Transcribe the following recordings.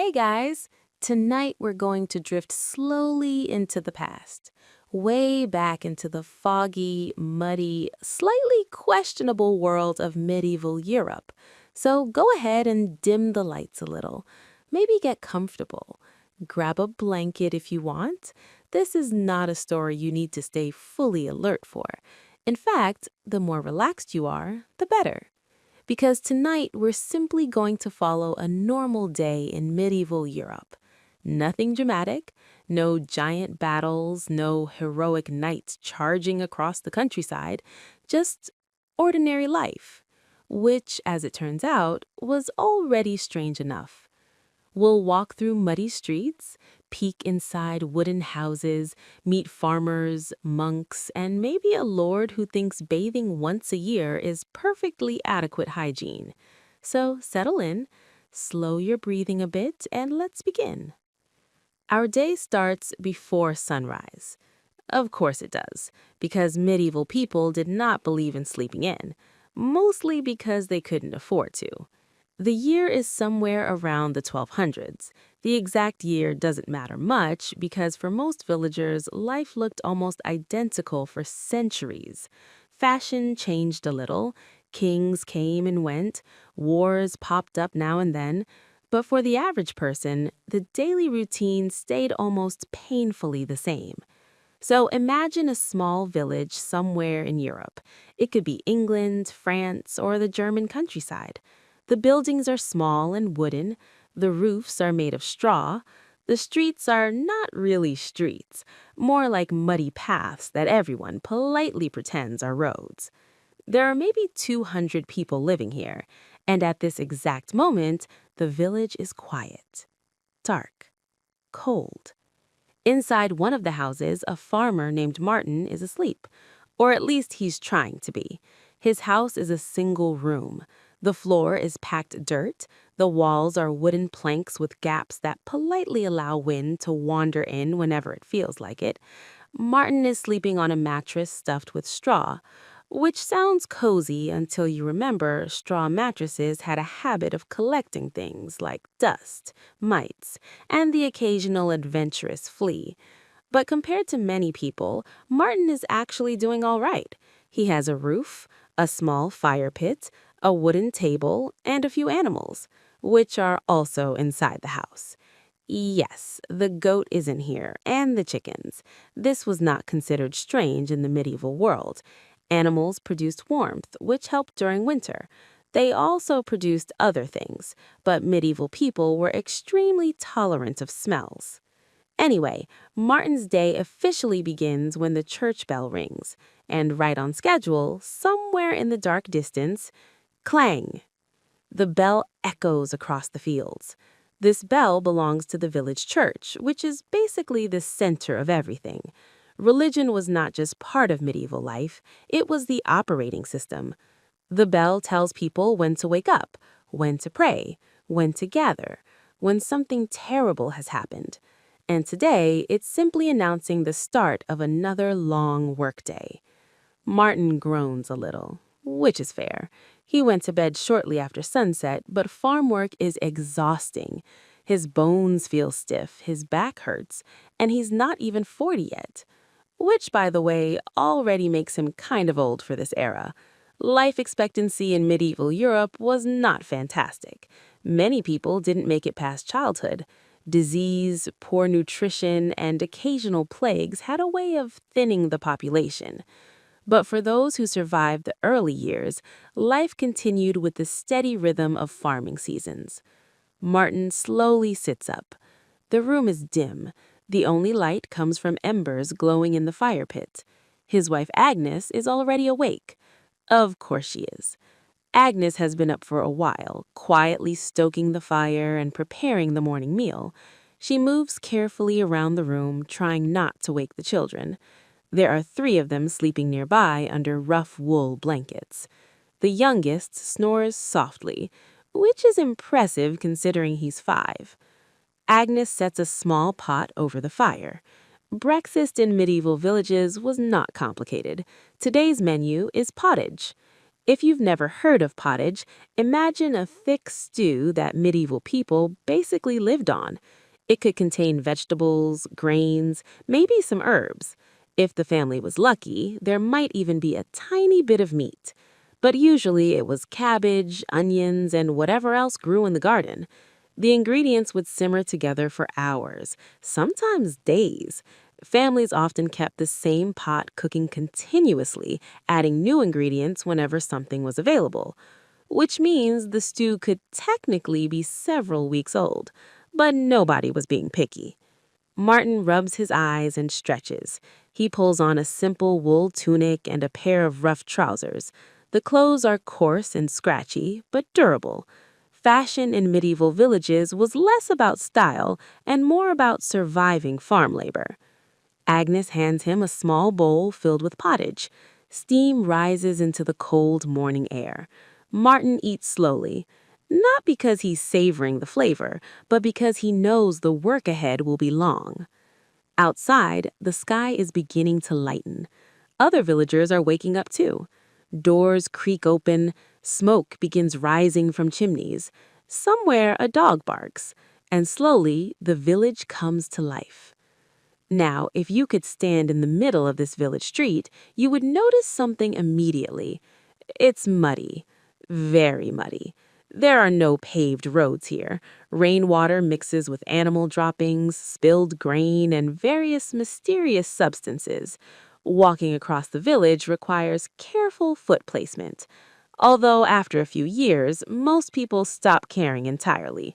Hey guys! Tonight we're going to drift slowly into the past, way back into the foggy, muddy, slightly questionable world of medieval Europe. So go ahead and dim the lights a little. Maybe get comfortable. Grab a blanket if you want. This is not a story you need to stay fully alert for. In fact, the more relaxed you are, the better. Because tonight we're simply going to follow a normal day in medieval Europe. Nothing dramatic, no giant battles, no heroic knights charging across the countryside, just ordinary life, which, as it turns out, was already strange enough. We'll walk through muddy streets, peek inside wooden houses, meet farmers, monks, and maybe a lord who thinks bathing once a year is perfectly adequate hygiene. So settle in, slow your breathing a bit, and let's begin. Our day starts before sunrise. Of course it does, because medieval people did not believe in sleeping in, mostly because they couldn't afford to. The year is somewhere around the 1200s. The exact year doesn't matter much because for most villagers, life looked almost identical for centuries. Fashion changed a little, kings came and went, wars popped up now and then, but for the average person, the daily routine stayed almost painfully the same. So imagine a small village somewhere in Europe. It could be England, France, or the German countryside. The buildings are small and wooden, the roofs are made of straw, the streets are not really streets, more like muddy paths that everyone politely pretends are roads. There are maybe 200 people living here, and at this exact moment, the village is quiet, dark, cold. Inside one of the houses, a farmer named Martin is asleep, or at least he's trying to be. His house is a single room. The floor is packed dirt, the walls are wooden planks with gaps that politely allow wind to wander in whenever it feels like it. Martin is sleeping on a mattress stuffed with straw, which sounds cozy until you remember straw mattresses had a habit of collecting things like dust, mites, and the occasional adventurous flea. But compared to many people, Martin is actually doing all right. He has a roof, a small fire pit, a wooden table, and a few animals, which are also inside the house. Yes, the goat is in here, and the chickens. This was not considered strange in the medieval world. Animals produced warmth, which helped during winter. They also produced other things, but medieval people were extremely tolerant of smells. Anyway, Martin's day officially begins when the church bell rings, and right on schedule, somewhere in the dark distance, clang! The bell echoes across the fields. This bell belongs to the village church, which is basically the center of everything. Religion was not just part of medieval life, it was the operating system. The bell tells people when to wake up, when to pray, when to gather, when something terrible has happened. And today, it's simply announcing the start of another long workday. Martin groans a little, which is fair. He went to bed shortly after sunset, but farm work is exhausting. His bones feel stiff, his back hurts, and he's not even 40 yet. Which, by the way, already makes him kind of old for this era. Life expectancy in medieval Europe was not fantastic. Many people didn't make it past childhood. Disease, poor nutrition, and occasional plagues had a way of thinning the population. But for those who survived the early years, life continued with the steady rhythm of farming seasons. Martin slowly sits up. The room is dim. The only light comes from embers glowing in the fire pit. His wife Agnes is already awake. Of course she is. Agnes has been up for a while, quietly stoking the fire and preparing the morning meal. She moves carefully around the room, trying not to wake the children. There are 3 of them sleeping nearby under rough wool blankets. The youngest snores softly, which is impressive considering he's 5. Agnes sets a small pot over the fire. Breakfast in medieval villages was not complicated. Today's menu is pottage. If you've never heard of pottage, imagine a thick stew that medieval people basically lived on. It could contain vegetables, grains, maybe some herbs. If the family was lucky, there might even be a tiny bit of meat. But usually it was cabbage, onions, and whatever else grew in the garden. The ingredients would simmer together for hours, sometimes days. Families often kept the same pot cooking continuously, adding new ingredients whenever something was available, which means the stew could technically be several weeks old, but nobody was being picky. Martin rubs his eyes and stretches. He pulls on a simple wool tunic and a pair of rough trousers. The clothes are coarse and scratchy, but durable. Fashion in medieval villages was less about style and more about surviving farm labor. Agnes hands him a small bowl filled with pottage. Steam rises into the cold morning air. Martin eats slowly, not because he's savoring the flavor, but because he knows the work ahead will be long. Outside, the sky is beginning to lighten. Other villagers are waking up too. Doors creak open, smoke begins rising from chimneys. Somewhere a dog barks, and slowly the village comes to life. Now, if you could stand in the middle of this village street, you would notice something immediately. It's muddy, very muddy. There are no paved roads here. Rainwater mixes with animal droppings, spilled grain, and various mysterious substances. Walking across the village requires careful foot placement. Although after a few years, most people stop caring entirely.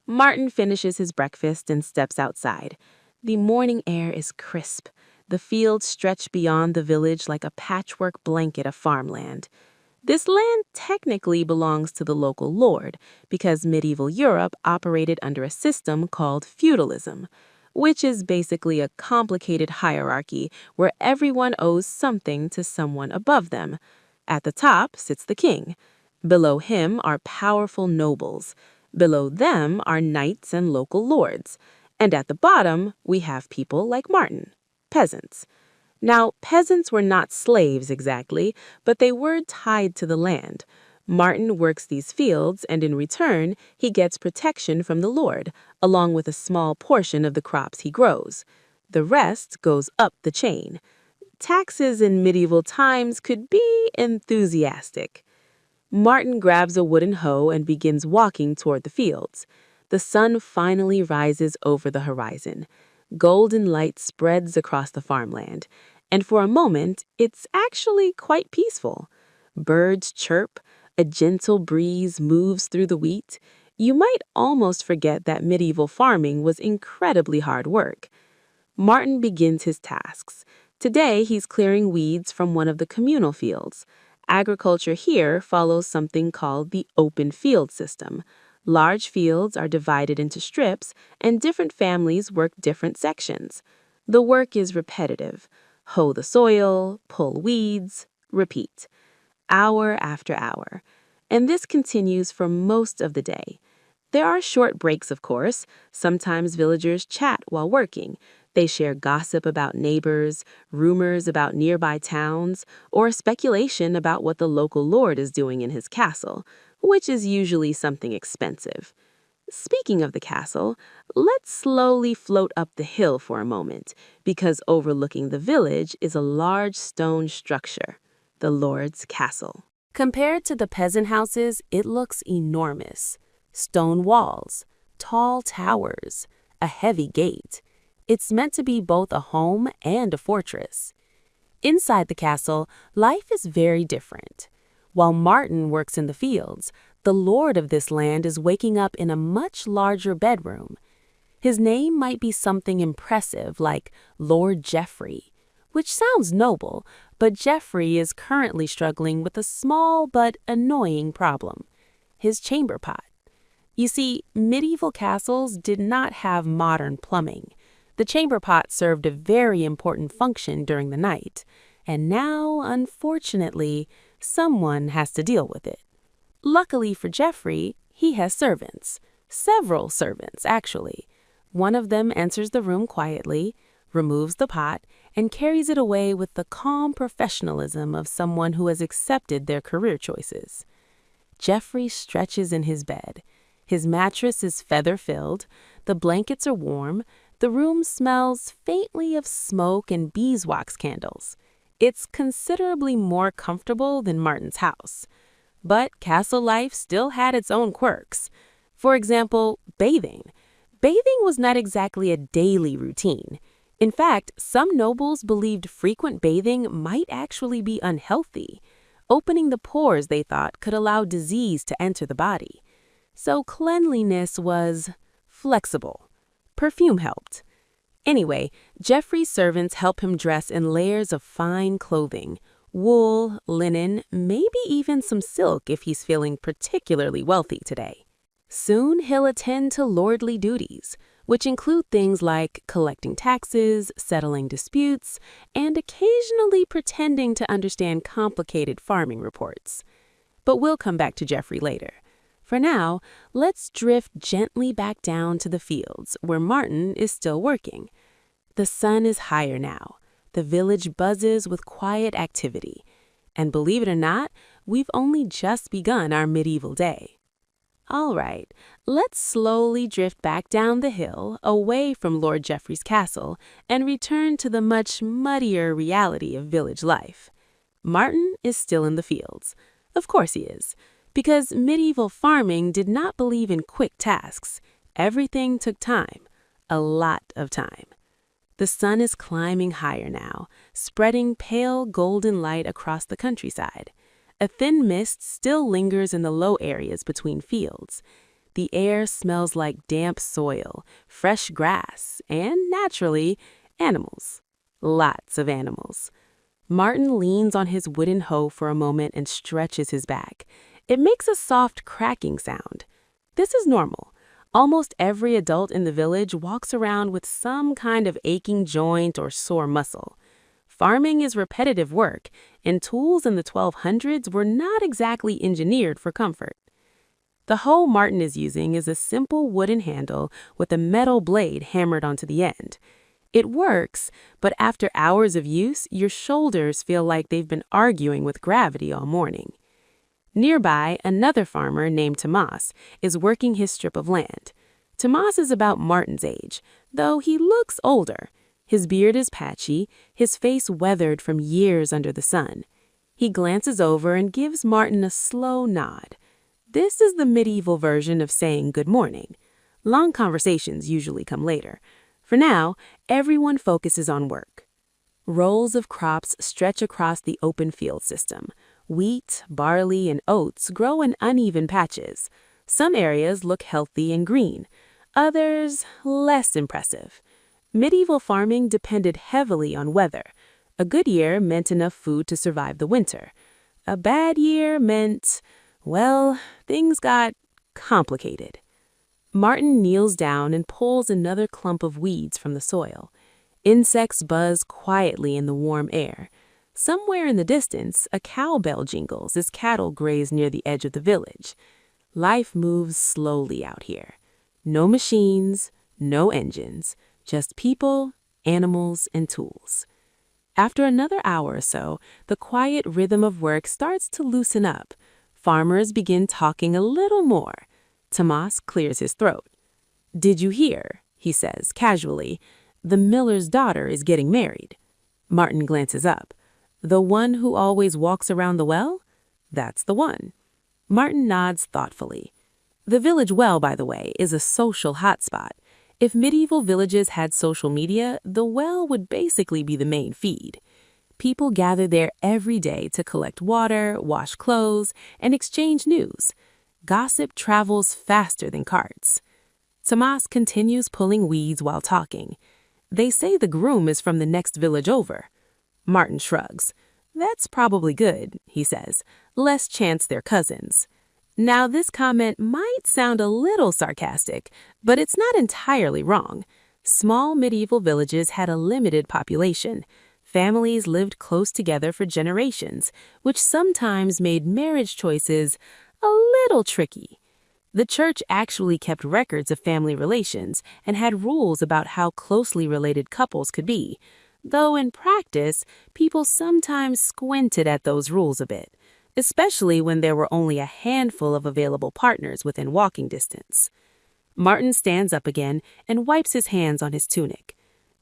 Martin finishes his breakfast and steps outside. The morning air is crisp. The fields stretch beyond the village like a patchwork blanket of farmland. This land technically belongs to the local lord because medieval Europe operated under a system called feudalism, which is basically a complicated hierarchy where everyone owes something to someone above them. At the top sits the king. Below him are powerful nobles. Below them are knights and local lords. And at the bottom, we have people like Martin, peasants. Now, peasants were not slaves exactly, but they were tied to the land. Martin works these fields, and in return, he gets protection from the lord, along with a small portion of the crops he grows. The rest goes up the chain. Taxes in medieval times could be enthusiastic. Martin grabs a wooden hoe and begins walking toward the fields. The sun finally rises over the horizon. Golden light spreads across the farmland, and for a moment, it's actually quite peaceful. Birds chirp, a gentle breeze moves through the wheat. You might almost forget that medieval farming was incredibly hard work. Martin begins his tasks. Today, he's clearing weeds from one of the communal fields. Agriculture here follows something called the open field system. Large fields are divided into strips, and different families work different sections. The work is repetitive. Hoe the soil, pull weeds, repeat, hour after hour. And this continues for most of the day. There are short breaks, of course. Sometimes villagers chat while working. They share gossip about neighbors, rumors about nearby towns, or speculation about what the local lord is doing in his castle, which is usually something expensive. Speaking of the castle, let's slowly float up the hill for a moment, because overlooking the village is a large stone structure, the lord's castle. Compared to the peasant houses, it looks enormous. Stone walls, tall towers, a heavy gate. It's meant to be both a home and a fortress. Inside the castle, life is very different. While Martin works in the fields, the lord of this land is waking up in a much larger bedroom. His name might be something impressive like Lord Geoffrey, which sounds noble, but Geoffrey is currently struggling with a small but annoying problem: his chamber pot. You see, medieval castles did not have modern plumbing. The chamber pot served a very important function during the night, and now, unfortunately, someone has to deal with it. Luckily for Geoffrey, he has servants. Several servants, actually. One of them enters the room quietly, removes the pot, and carries it away with the calm professionalism of someone who has accepted their career choices. Jeffrey stretches in his bed. His mattress is feather-filled, the blankets are warm, the room smells faintly of smoke and beeswax candles. It's considerably more comfortable than Martin's house. But castle life still had its own quirks. For example, bathing. Bathing was not exactly a daily routine. In fact, some nobles believed frequent bathing might actually be unhealthy. Opening the pores, they thought, could allow disease to enter the body. So cleanliness was flexible. Perfume helped. Anyway, Jeffrey's servants help him dress in layers of fine clothing, wool, linen, maybe even some silk if he's feeling particularly wealthy today. Soon he'll attend to lordly duties, which include things like collecting taxes, settling disputes, and occasionally pretending to understand complicated farming reports. But we'll come back to Jeffrey later. For now, let's drift gently back down to the fields, where Martin is still working. The sun is higher now. The village buzzes with quiet activity. And believe it or not, we've only just begun our medieval day. All right, let's slowly drift back down the hill, away from Lord Jeffrey's castle, and return to the much muddier reality of village life. Martin is still in the fields. Of course he is, because medieval farming did not believe in quick tasks. Everything took time, a lot of time. The sun is climbing higher now, spreading pale golden light across the countryside. A thin mist still lingers in the low areas between fields. The air smells like damp soil, fresh grass, and, naturally, animals. Lots of animals. Martin leans on his wooden hoe for a moment and stretches his back. It makes a soft cracking sound. This is normal. Almost every adult in the village walks around with some kind of aching joint or sore muscle. Farming is repetitive work, and tools in the 1200s were not exactly engineered for comfort. The hoe Martin is using is a simple wooden handle with a metal blade hammered onto the end. It works, but after hours of use, your shoulders feel like they've been arguing with gravity all morning. Nearby, another farmer named Tomas is working his strip of land. Tomas is about Martin's age, though he looks older. His beard is patchy, his face weathered from years under the sun. He glances over and gives Martin a slow nod. This is the medieval version of saying good morning. Long conversations usually come later. For now, everyone focuses on work. Rows of crops stretch across the open field system. Wheat, barley, and oats grow in uneven patches. Some areas look healthy and green, others less impressive. Medieval farming depended heavily on weather. A good year meant enough food to survive the winter. A bad year meant, well, things got complicated. Martin kneels down and pulls another clump of weeds from the soil. Insects buzz quietly in the warm air. Somewhere in the distance, a cowbell jingles as cattle graze near the edge of the village. Life moves slowly out here. No machines, no engines. Just people, animals, and tools. After another hour or so, the quiet rhythm of work starts to loosen up. Farmers begin talking a little more. Tomas clears his throat. "Did you hear?" he says casually. "The miller's daughter is getting married." Martin glances up. "The one who always walks around the well?" "That's the one." Martin nods thoughtfully. The village well, by the way, is a social hotspot. If medieval villages had social media, the well would basically be the main feed. People gather there every day to collect water, wash clothes, and exchange news. Gossip travels faster than carts. Tomas continues pulling weeds while talking. "They say the groom is from the next village over." Martin shrugs. "That's probably good," he says. "Less chance they're cousins." Now, this comment might sound a little sarcastic, but it's not entirely wrong. Small medieval villages had a limited population. Families lived close together for generations, which sometimes made marriage choices a little tricky. The church actually kept records of family relations and had rules about how closely related couples could be, though in practice, people sometimes squinted at those rules a bit, especially when there were only a handful of available partners within walking distance. Martin stands up again and wipes his hands on his tunic.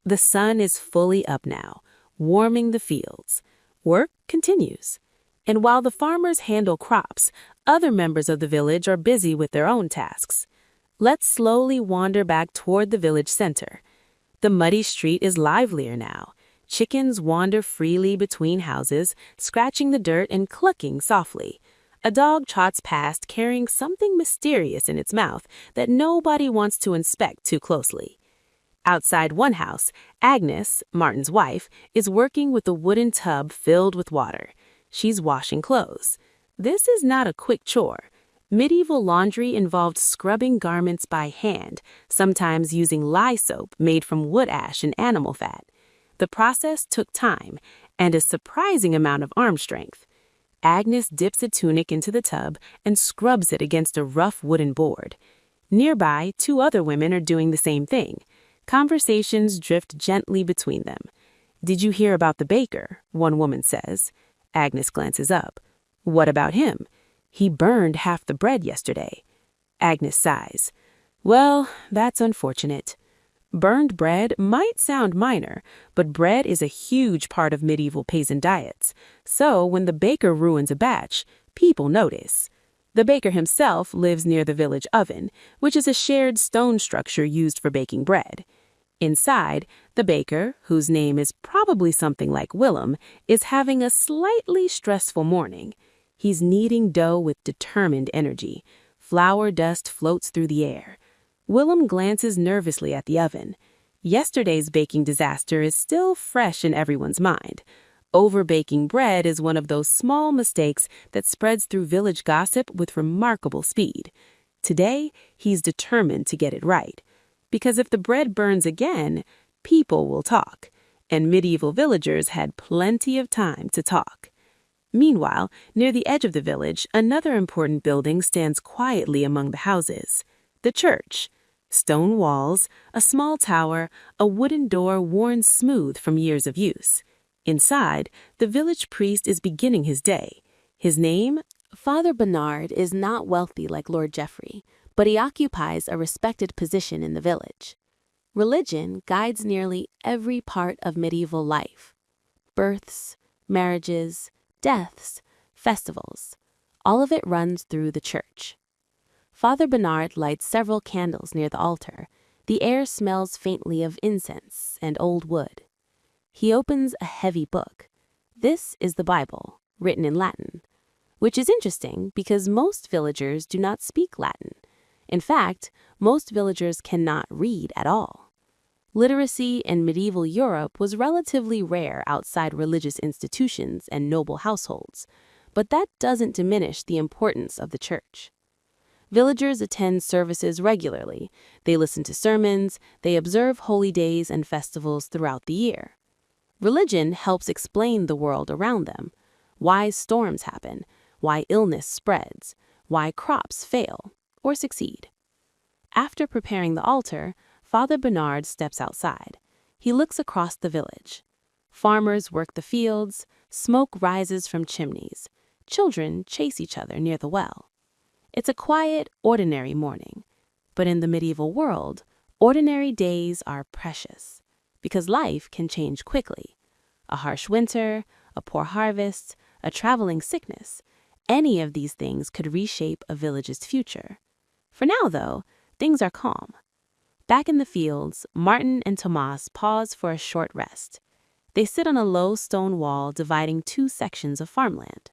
The sun is fully up now, warming the fields. Work continues. And while the farmers handle crops, other members of the village are busy with their own tasks. Let's slowly wander back toward the village center. The muddy street is livelier now. Chickens wander freely between houses, scratching the dirt and clucking softly. A dog trots past carrying something mysterious in its mouth that nobody wants to inspect too closely. Outside one house, Agnes, Martin's wife, is working with a wooden tub filled with water. She's washing clothes. This is not a quick chore. Medieval laundry involved scrubbing garments by hand, sometimes using lye soap made from wood ash and animal fat. The process took time and a surprising amount of arm strength. Agnes dips a tunic into the tub and scrubs it against a rough wooden board. Nearby, 2 other women are doing the same thing. Conversations drift gently between them. "Did you hear about the baker?" one woman says. Agnes glances up. "What about him? He burned half the bread yesterday." Agnes sighs. "Well, that's unfortunate." Burned bread might sound minor, but bread is a huge part of medieval peasant diets. So when the baker ruins a batch, people notice. The baker himself lives near the village oven, which is a shared stone structure used for baking bread. Inside, the baker, whose name is probably something like Willem, is having a slightly stressful morning. He's kneading dough with determined energy. Flour dust floats through the air. Willem glances nervously at the oven. Yesterday's baking disaster is still fresh in everyone's mind. Overbaking bread is one of those small mistakes that spreads through village gossip with remarkable speed. Today, he's determined to get it right. Because if the bread burns again, people will talk, and medieval villagers had plenty of time to talk. Meanwhile, near the edge of the village, another important building stands quietly among the houses. The church. Stone walls, a small tower, a wooden door worn smooth from years of use. Inside, the village priest is beginning his day. His name? Father Bernard is not wealthy like Lord Geoffrey, but he occupies a respected position in the village. Religion guides nearly every part of medieval life. Births, marriages, deaths, festivals. All of it runs through the church. Father Bernard lights several candles near the altar. The air smells faintly of incense and old wood. He opens a heavy book. This is the Bible, written in Latin, which is interesting because most villagers do not speak Latin. In fact, most villagers cannot read at all. Literacy in medieval Europe was relatively rare outside religious institutions and noble households, but that doesn't diminish the importance of the church. Villagers attend services regularly. They listen to sermons, they observe holy days and festivals throughout the year. Religion helps explain the world around them, why storms happen, why illness spreads, why crops fail or succeed. After preparing the altar, Father Bernard steps outside. He looks across the village. Farmers work the fields, smoke rises from chimneys. Children chase each other near the well. It's a quiet, ordinary morning. But in the medieval world, ordinary days are precious because life can change quickly. A harsh winter, a poor harvest, a traveling sickness, any of these things could reshape a village's future. For now, though, things are calm. Back in the fields, Martin and Thomas pause for a short rest. They sit on a low stone wall dividing 2 sections of farmland.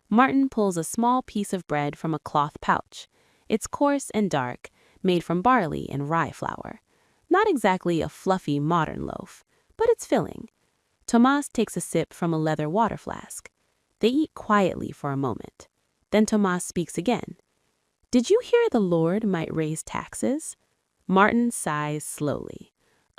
Martin pulls a small piece of bread from a cloth pouch. It's coarse and dark, made from barley and rye flour. Not exactly a fluffy modern loaf, but it's filling. Thomas takes a sip from a leather water flask. They eat quietly for a moment. Then Thomas speaks again. "Did you hear the Lord might raise taxes?" Martin sighs slowly.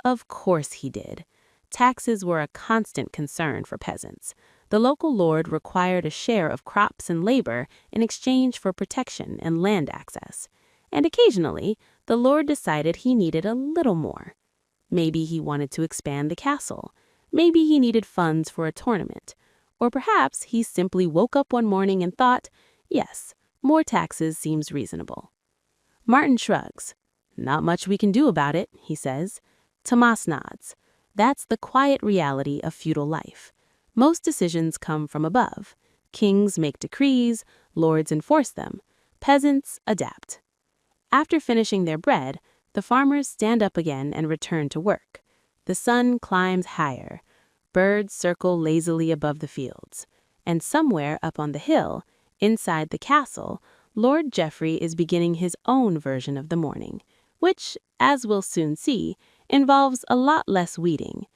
Of course he did. Taxes were a constant concern for peasants. The local lord required a share of crops and labor in exchange for protection and land access. and occasionally the Lord decided he needed a little more. Maybe he wanted to expand the castle. Maybe he needed funds for a tournament. Or perhaps he simply woke up one morning and thought, yes, more taxes seems reasonable. Martin shrugs. Not much we can do about it, he says. Tomas nods. That's the quiet reality of feudal life. Most decisions come from above. Kings make decrees, lords enforce them. Peasants adapt. After finishing their bread, the farmers stand up again and return to work. The sun climbs higher. Birds circle lazily above the fields. And somewhere up on the hill, inside the castle, Lord Geoffrey is beginning his own version of the morning, which, as we'll soon see, involves a lot less weeding.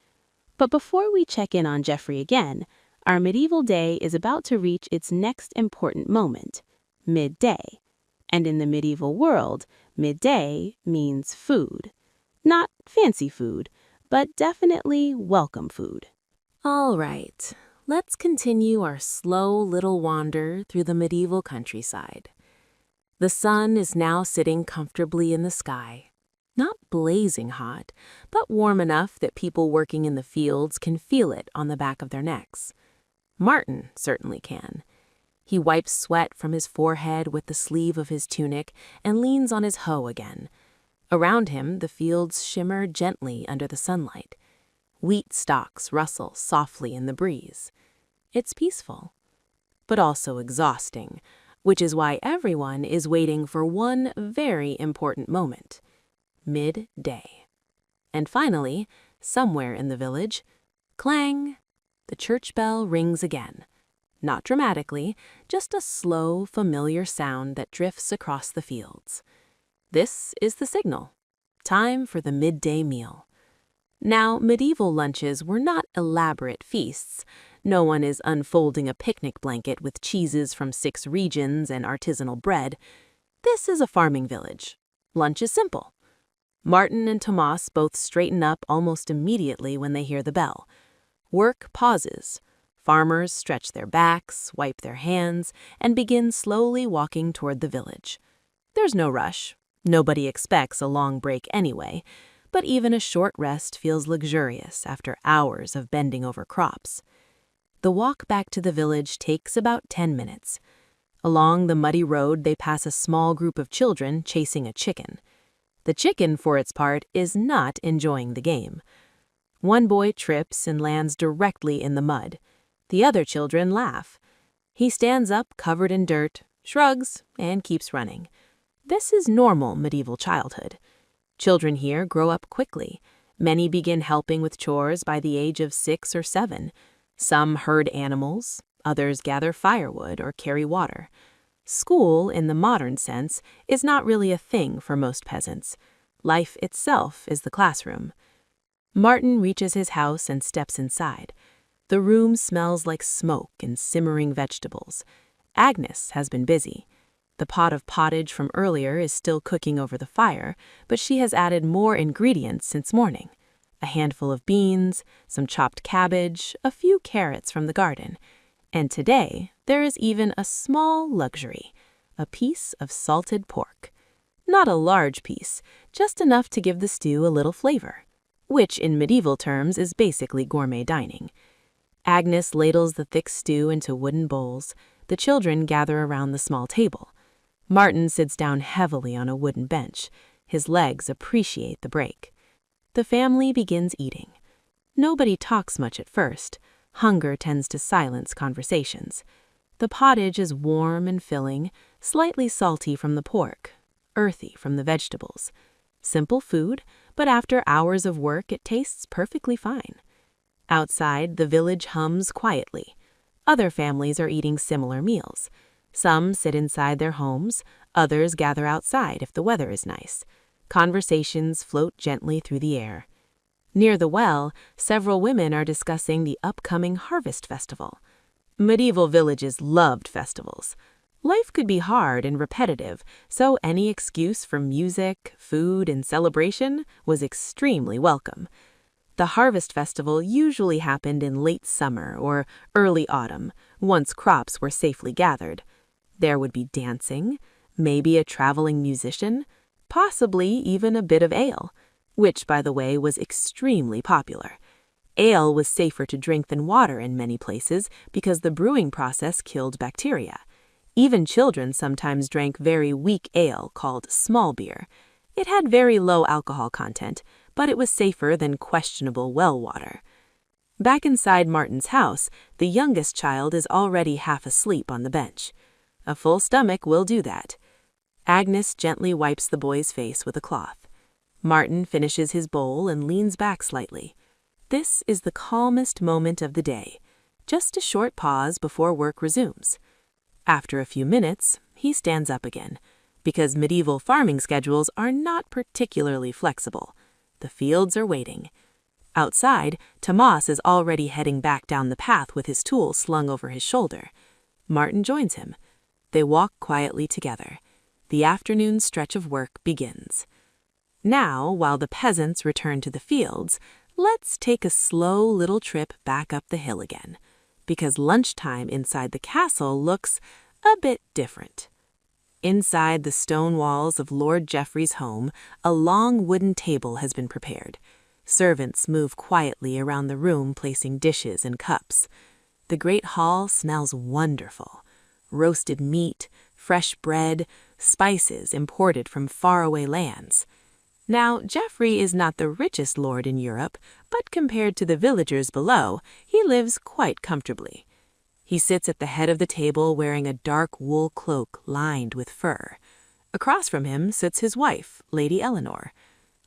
But before we check in on Geoffrey again, our medieval day is about to reach its next important moment, midday. And in the medieval world, midday means food. Not fancy food, but definitely welcome food. All right, let's continue our slow little wander through the medieval countryside. The sun is now sitting comfortably in the sky. Not blazing hot, but warm enough that people working in the fields can feel it on the back of their necks. Martin certainly can. He wipes sweat from his forehead with the sleeve of his tunic and leans on his hoe again. Around him, the fields shimmer gently under the sunlight. Wheat stalks rustle softly in the breeze. It's peaceful, but also exhausting, which is why everyone is waiting for one very important moment. Midday. And finally, somewhere in the village, clang, the church bell rings again. Not dramatically, just a slow, familiar sound that drifts across the fields. This is the signal. Time for the midday meal. Now, medieval lunches were not elaborate feasts. No one is unfolding a picnic blanket with cheeses from 6 regions and artisanal bread. This is a farming village. Lunch is simple. Martin and Tomas both straighten up almost immediately when they hear the bell. Work pauses. Farmers stretch their backs, wipe their hands, and begin slowly walking toward the village. There's no rush. Nobody expects a long break anyway, but even a short rest feels luxurious after hours of bending over crops. The walk back to the village takes about 10 minutes. Along the muddy road, they pass a small group of children chasing a chicken. The chicken, for its part, is not enjoying the game. One boy trips and lands directly in the mud. The other children laugh. He stands up covered in dirt, shrugs, and keeps running. This is normal medieval childhood. Children here grow up quickly. Many begin helping with chores by the age of 6 or 7. Some herd animals, others gather firewood or carry water. School, in the modern sense, is not really a thing for most peasants. Life itself is the classroom. Martin reaches his house and steps inside. The room smells like smoke and simmering vegetables. Agnes has been busy. The pot of pottage from earlier is still cooking over the fire, but she has added more ingredients since morning. A handful of beans, some chopped cabbage, a few carrots from the garden. And today, there is even a small luxury, a piece of salted pork. Not a large piece, just enough to give the stew a little flavor, which in medieval terms is basically gourmet dining. Agnes ladles the thick stew into wooden bowls. The children gather around the small table. Martin sits down heavily on a wooden bench. His legs appreciate the break. The family begins eating. Nobody talks much at first. Hunger tends to silence conversations. The pottage is warm and filling, slightly salty from the pork, earthy from the vegetables. Simple food, but after hours of work it tastes perfectly fine. Outside, the village hums quietly. Other families are eating similar meals. Some sit inside their homes, others gather outside if the weather is nice. Conversations float gently through the air. Near the well, several women are discussing the upcoming harvest festival. Medieval villages loved festivals. Life could be hard and repetitive, so any excuse for music, food, and celebration was extremely welcome. The harvest festival usually happened in late summer or early autumn, once crops were safely gathered. There would be dancing, maybe a traveling musician, possibly even a bit of ale, which, by the way, was extremely popular. Ale was safer to drink than water in many places because the brewing process killed bacteria. Even children sometimes drank very weak ale called small beer. It had very low alcohol content, but it was safer than questionable well water. Back inside Martin's house, the youngest child is already half asleep on the bench. A full stomach will do that. Agnes gently wipes the boy's face with a cloth. Martin finishes his bowl and leans back slightly. This is the calmest moment of the day, just a short pause before work resumes. After a few minutes, he stands up again, because medieval farming schedules are not particularly flexible. The fields are waiting. Outside, Tomas is already heading back down the path with his tool slung over his shoulder. Martin joins him. They walk quietly together. The afternoon stretch of work begins. Now, while the peasants return to the fields, let's take a slow little trip back up the hill again, because lunchtime inside the castle looks a bit different. Inside the stone walls of Lord Geoffrey's home, a long wooden table has been prepared. Servants move quietly around the room placing dishes and cups. The great hall smells wonderful. Roasted meat, fresh bread, spices imported from faraway lands. Now, Geoffrey is not the richest lord in Europe, but compared to the villagers below, he lives quite comfortably. He sits at the head of the table wearing a dark wool cloak lined with fur. Across from him sits his wife, Lady Eleanor.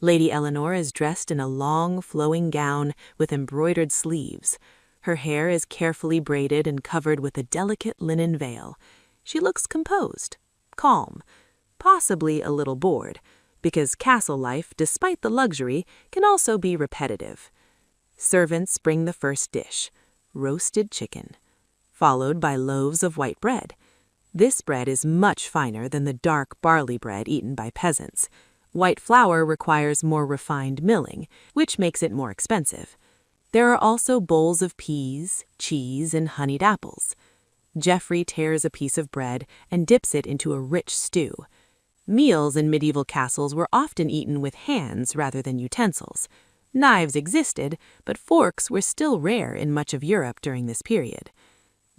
Lady Eleanor is dressed in a long, flowing gown with embroidered sleeves. Her hair is carefully braided and covered with a delicate linen veil. She looks composed, calm, possibly a little bored, because castle life, despite the luxury, can also be repetitive. Servants bring the first dish, roasted chicken, followed by loaves of white bread. This bread is much finer than the dark barley bread eaten by peasants. White flour requires more refined milling, which makes it more expensive. There are also bowls of peas, cheese, and honeyed apples. Geoffrey tears a piece of bread and dips it into a rich stew. Meals in medieval castles were often eaten with hands rather than utensils. Knives existed, but forks were still rare in much of Europe during this period.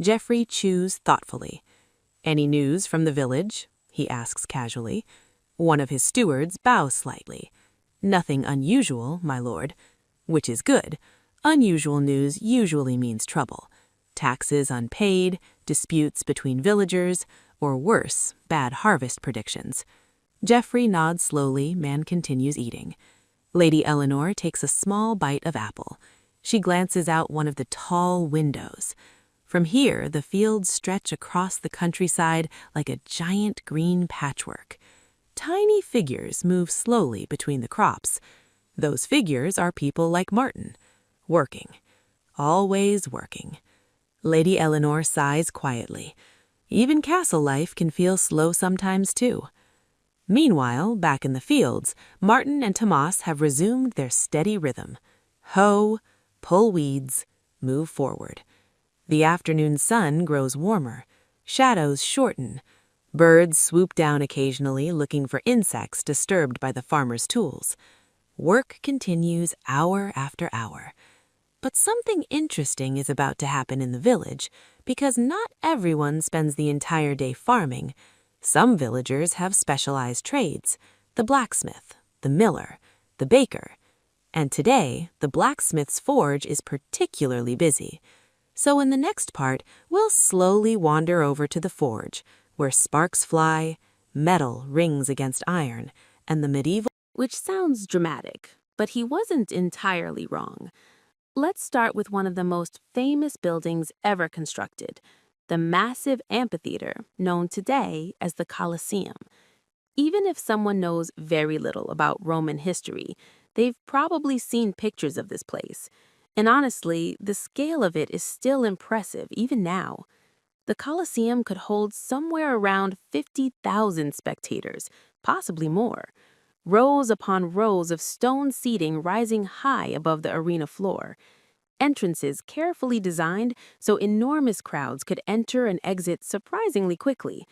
Geoffrey chews thoughtfully. "Any news from the village?" he asks casually. One of his stewards bows slightly. "Nothing unusual, my lord." Which is good. Unusual news usually means trouble. Taxes unpaid, disputes between villagers, or worse, bad harvest predictions. Geoffrey nods slowly, and continues eating. Lady Eleanor takes a small bite of apple. She glances out one of the tall windows. From here, the fields stretch across the countryside like a giant green patchwork. Tiny figures move slowly between the crops. Those figures are people like Martin, working, always working. Lady Eleanor sighs quietly. Even castle life can feel slow sometimes too. Meanwhile, back in the fields, Martin and Tomas have resumed their steady rhythm. Hoe, pull weeds, move forward. The afternoon sun grows warmer. Shadows shorten. Birds swoop down occasionally looking for insects disturbed by the farmer's tools. Work continues hour after hour. But something interesting is about to happen in the village, because not everyone spends the entire day farming. Some villagers have specialized trades: the blacksmith, the miller, the baker. And today, the blacksmith's forge is particularly busy. So in the next part, we'll slowly wander over to the forge, where sparks fly, metal rings against iron, and the medieval... Which sounds dramatic, but he wasn't entirely wrong. Let's start with one of the most famous buildings ever constructed, the massive amphitheater known today as the Colosseum. Even if someone knows very little about Roman history, they've probably seen pictures of this place. And honestly, the scale of it is still impressive even now. The Colosseum could hold somewhere around 50,000 spectators, possibly more. Rows upon rows of stone seating rising high above the arena floor. Entrances carefully designed so enormous crowds could enter and exit surprisingly quickly.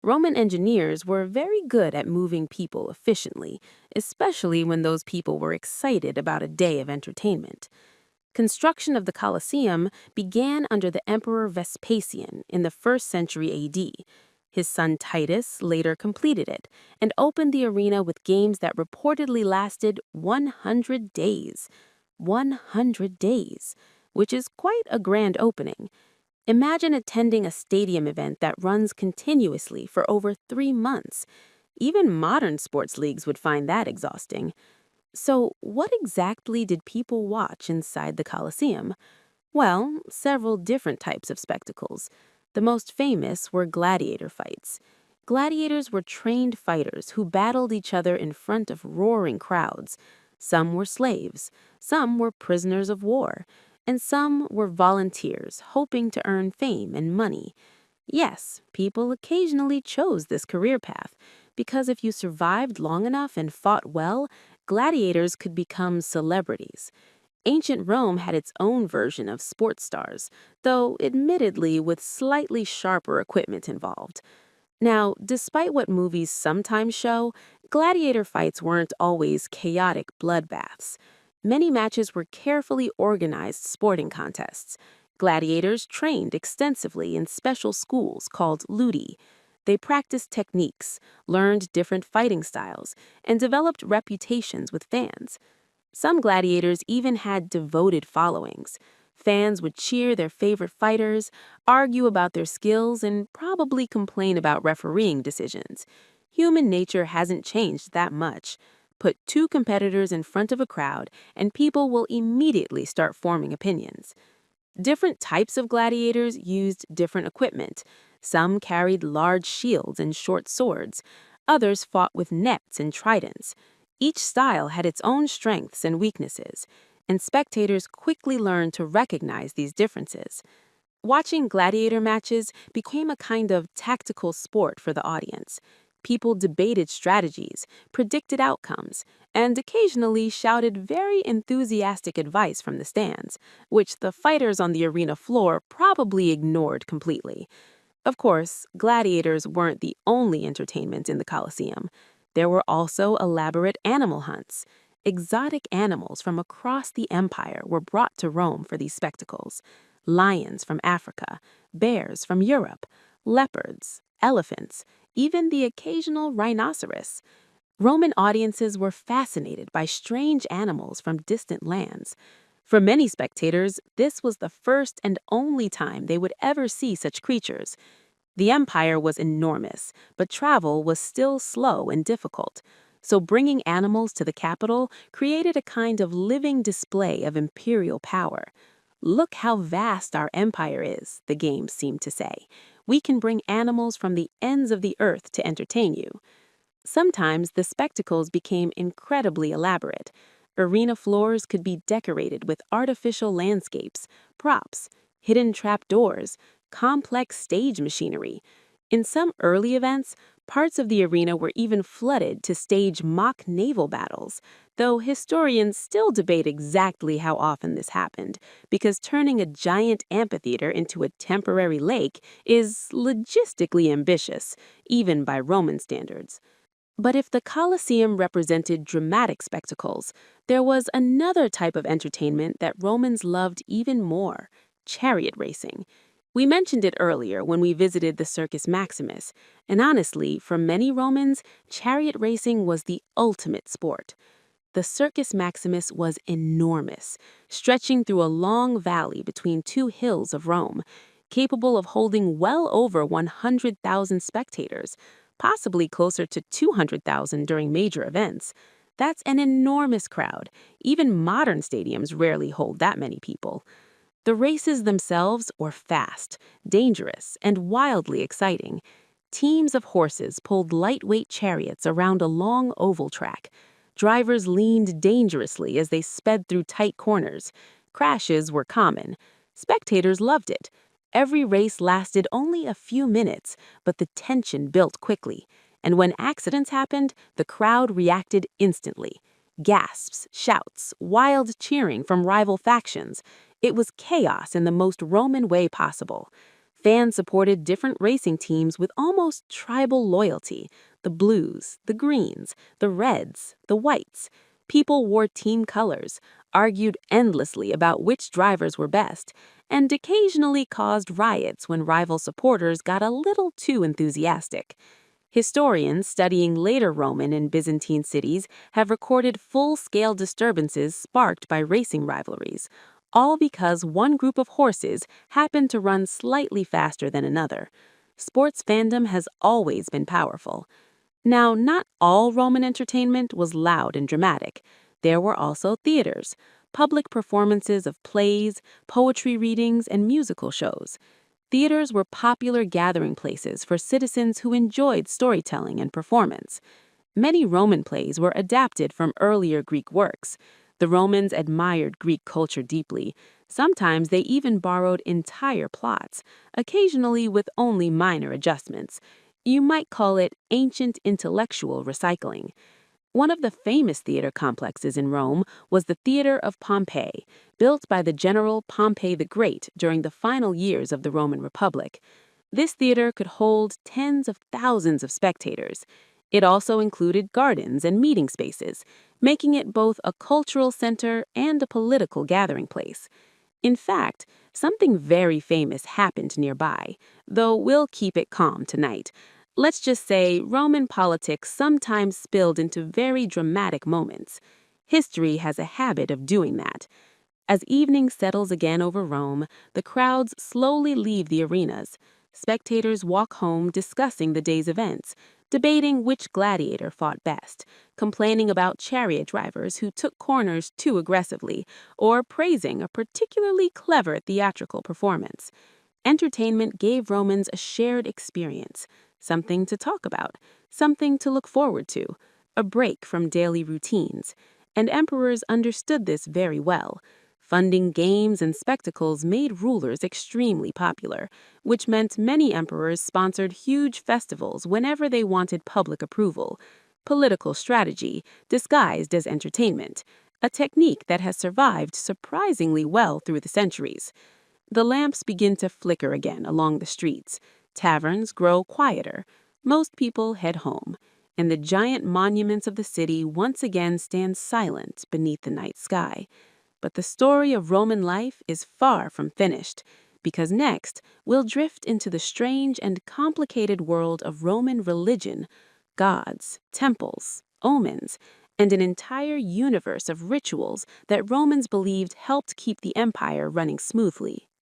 Roman engineers were very good at moving people efficiently, especially when those people were excited about a day of entertainment. Construction of the Colosseum began under the Emperor Vespasian in the 1st century AD. His son Titus later completed it and opened the arena with games that reportedly lasted 100 days. 100 days, which is quite a grand opening. Imagine attending a stadium event that runs continuously for over 3 months. Even modern sports leagues would find that exhausting. So, what exactly did people watch inside the Colosseum? Well, several different types of spectacles. The most famous were gladiator fights. Gladiators were trained fighters who battled each other in front of roaring crowds. Some were slaves, some were prisoners of war, and some were volunteers hoping to earn fame and money. Yes, people occasionally chose this career path because if you survived long enough and fought well, gladiators could become celebrities. Ancient Rome had its own version of sports stars, though admittedly with slightly sharper equipment involved. Now, despite what movies sometimes show, gladiator fights weren't always chaotic bloodbaths. Many matches were carefully organized sporting contests. Gladiators trained extensively in special schools called ludi. They practiced techniques, learned different fighting styles, and developed reputations with fans. Some gladiators even had devoted followings. Fans would cheer their favorite fighters, argue about their skills, and probably complain about refereeing decisions. Human nature hasn't changed that much. Put two competitors in front of a crowd, and people will immediately start forming opinions. Different types of gladiators used different equipment. Some carried large shields and short swords. Others fought with nets and tridents. Each style had its own strengths and weaknesses, and spectators quickly learned to recognize these differences. Watching gladiator matches became a kind of tactical sport for the audience. People debated strategies, predicted outcomes, and occasionally shouted very enthusiastic advice from the stands, which the fighters on the arena floor probably ignored completely. Of course, gladiators weren't the only entertainment in the Colosseum. There were also elaborate animal hunts. Exotic animals from across the empire were brought to Rome for these spectacles. Lions from Africa, bears from Europe, leopards, elephants, even the occasional rhinoceros. Roman audiences were fascinated by strange animals from distant lands. For many spectators, this was the first and only time they would ever see such creatures. The empire was enormous, but travel was still slow and difficult. So bringing animals to the capital created a kind of living display of imperial power. Look how vast our empire is, the games seemed to say. We can bring animals from the ends of the earth to entertain you. Sometimes the spectacles became incredibly elaborate. Arena floors could be decorated with artificial landscapes, props, hidden trapdoors, complex stage machinery. In some early events, parts of the arena were even flooded to stage mock naval battles, though historians still debate exactly how often this happened, because turning a giant amphitheater into a temporary lake is logistically ambitious, even by Roman standards. But if the Colosseum represented dramatic spectacles, there was another type of entertainment that Romans loved even more: chariot racing. We mentioned it earlier when we visited the Circus Maximus, and honestly, for many Romans, chariot racing was the ultimate sport. The Circus Maximus was enormous, stretching through a long valley between two hills of Rome, capable of holding well over 100,000 spectators, possibly closer to 200,000 during major events. That's an enormous crowd. Even modern stadiums rarely hold that many people. The races themselves were fast, dangerous, and wildly exciting. Teams of horses pulled lightweight chariots around a long oval track. Drivers leaned dangerously as they sped through tight corners. Crashes were common. Spectators loved it. Every race lasted only a few minutes, but the tension built quickly. And when accidents happened, the crowd reacted instantly. Gasps, shouts, wild cheering from rival factions. It was chaos in the most Roman way possible. Fans supported different racing teams with almost tribal loyalty: the blues, the greens, the reds, the whites. People wore team colors, argued endlessly about which drivers were best, and occasionally caused riots when rival supporters got a little too enthusiastic. Historians studying later Roman and Byzantine cities have recorded full-scale disturbances sparked by racing rivalries, all because one group of horses happened to run slightly faster than another. Sports fandom has always been powerful. Now, not all Roman entertainment was loud and dramatic. There were also theaters, public performances of plays, poetry readings, and musical shows. Theaters were popular gathering places for citizens who enjoyed storytelling and performance. Many Roman plays were adapted from earlier Greek works. The Romans admired Greek culture deeply. Sometimes they even borrowed entire plots, occasionally with only minor adjustments. You might call it ancient intellectual recycling. One of the famous theater complexes in Rome was the Theater of Pompey, built by the general Pompey the Great during the final years of the Roman Republic. This theater could hold tens of thousands of spectators. It also included gardens and meeting spaces, making it both a cultural center and a political gathering place. In fact, something very famous happened nearby, though we'll keep it calm tonight. Let's just say Roman politics sometimes spilled into very dramatic moments. History has a habit of doing that. As evening settles again over Rome, the crowds slowly leave the arenas. Spectators walk home discussing the day's events, debating which gladiator fought best, complaining about chariot drivers who took corners too aggressively, or praising a particularly clever theatrical performance. Entertainment gave Romans a shared experience, something to talk about, something to look forward to, a break from daily routines. And emperors understood this very well. Funding games and spectacles made rulers extremely popular, which meant many emperors sponsored huge festivals whenever they wanted public approval. Political strategy disguised as entertainment, a technique that has survived surprisingly well through the centuries. The lamps begin to flicker again along the streets. Taverns grow quieter. Most people head home, and the giant monuments of the city once again stand silent beneath the night sky. But the story of Roman life is far from finished, because next we'll drift into the strange and complicated world of Roman religion, gods, temples, omens, and an entire universe of rituals that Romans believed helped keep the empire running smoothly.